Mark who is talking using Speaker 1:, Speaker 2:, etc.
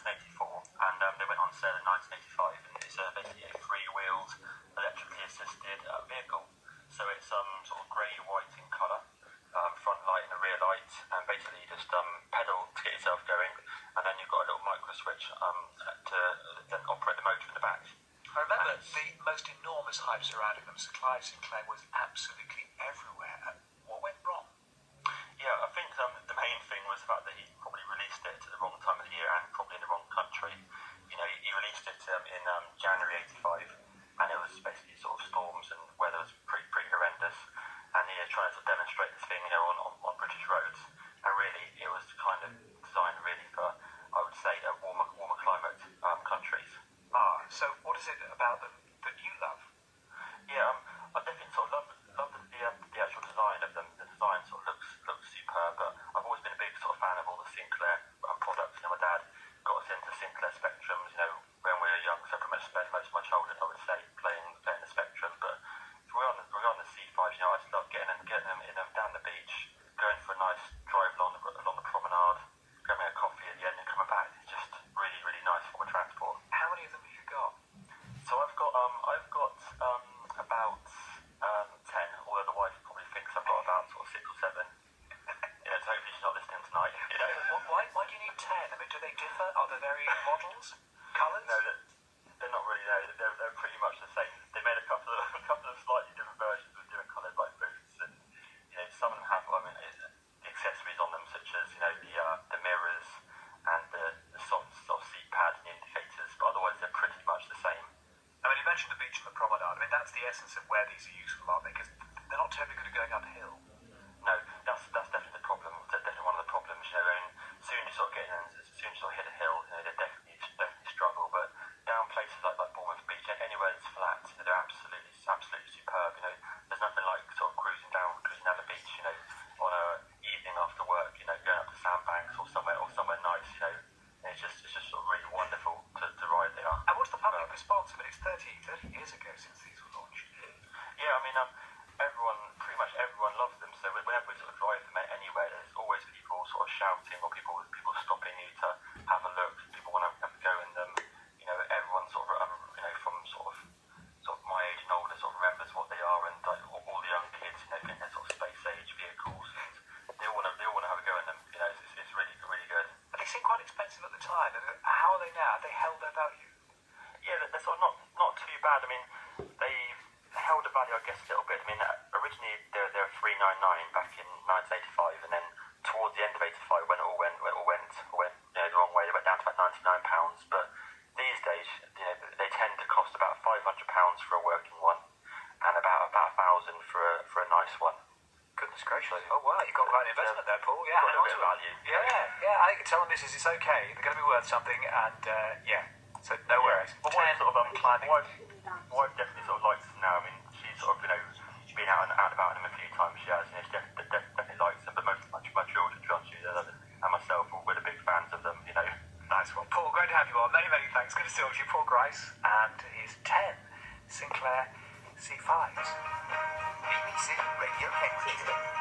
Speaker 1: 1984, and they went on sale in 1985, and it's basically a three-wheeled, electrically assisted vehicle. So it's sort of grey, white in colour, front light and a rear light, and basically you just pedal to get yourself going, and then you've got a little micro switch to then operate the motor in the back.
Speaker 2: I remember the most enormous hype surrounding them. Grice Sinclair was absolutely everywhere. What went wrong?
Speaker 1: Yeah, I think the main thing was the fact that he probably released it at the wrong time of the year and probably in the wrong country. You know, he released it in January '85, and it was basically sort of storms and weather was pretty horrendous. And he was trying to sort of demonstrate this thing, you know, on British roads. And really, it was kind of designed really for, I would say, warmer climate countries.
Speaker 2: So what is it about them that you love?
Speaker 1: Yeah, I definitely sort of love the actual design of them. The design sort of looks superb, but I've always been a big sort of fan of all the Sinclair products. You know, my dad got us into Sinclair Spectrums, you know, when we were young, so I pretty much spent most of my childhood, I would say, playing the Spectrum. But if we're on the C5, you know, I just love getting them down the beach, going for a nice drive along the promenade, grabbing a coffee at the end and coming back. It's just really, really nice form of transport.
Speaker 2: How many of them have you got?
Speaker 1: So I've got about 10, although the wife probably thinks I've got about sort of 6 or 7. You know, so hopefully she's not listening tonight. You know,
Speaker 2: why do you need 10? I mean, do they differ? Are there varying models, colours?
Speaker 1: No, they're not really. No, they're pretty much the same. They made a couple of slightly different versions with different colours, like boots, and you know, some of them have the accessories on them, such as you know the mirrors and the soft seat pads and the indicators. But otherwise, they're pretty much the same.
Speaker 2: I mean, you mentioned the beach and the promenade. I mean, that's the essence of where these are useful, aren't they? Because they're not terribly good at going uphill.
Speaker 1: No, that's definitely the problem. That's definitely one of the problems. You know, and as soon as you sort of get in, as soon as you sort of hit a hill, you know, they definitely struggle. But down places like Bournemouth Beach, anywhere that's flat, they're absolutely superb. You know, there's nothing like sort of cruising down the beach. You know, on a evening after work. You know, going up to Sandbanks or somewhere nice. You know, and it's just sort of really wonderful to ride there.
Speaker 2: And what's the public response? I mean, it's 30 years ago since these were launched.
Speaker 1: Yeah, I mean, pretty much everyone loves them. So whenever we sort of drive them anywhere, there's always people sort of shouting or people stopping you to have a look. People want to go in them. You know, everyone sort of you know, from sort of my age and older sort of remembers what they are, and like, all the young kids, you know, think they're sort of space age vehicles. And they all want to have a go in them. You know, it's really good.
Speaker 2: But they seemed quite expensive at the time. How are they now? Have they held their value?
Speaker 1: Yeah, they're sort of not too bad. I mean, they've held the value, I guess, a little bit. I mean, originally they were $399 back in 1985, and then towards the end of '85, when it all went you know, the wrong way, they went down to about £99. But these days, you know, they tend to cost about £500 for a working one, and about £1,000 for a nice one.
Speaker 2: Goodness gracious! Oh wow, you've got quite an investment there, Paul. Yeah,
Speaker 1: got a bit of value.
Speaker 2: Yeah. I can tell them this is it's okay. They're going to be worth something, and yeah. So no worries.
Speaker 1: But my wife definitely sort of likes them now. I mean, she's sort of, you know, been out and about them a few times. She has, you know, she definitely likes them. But most of my children, trust you, and myself, we're the big fans of them. You know.
Speaker 2: Nice one, Paul. Great to have you on. Many thanks. Good to talk to you, Paul Grice, and his 10 Sinclair C5s. BBC Radio Exit.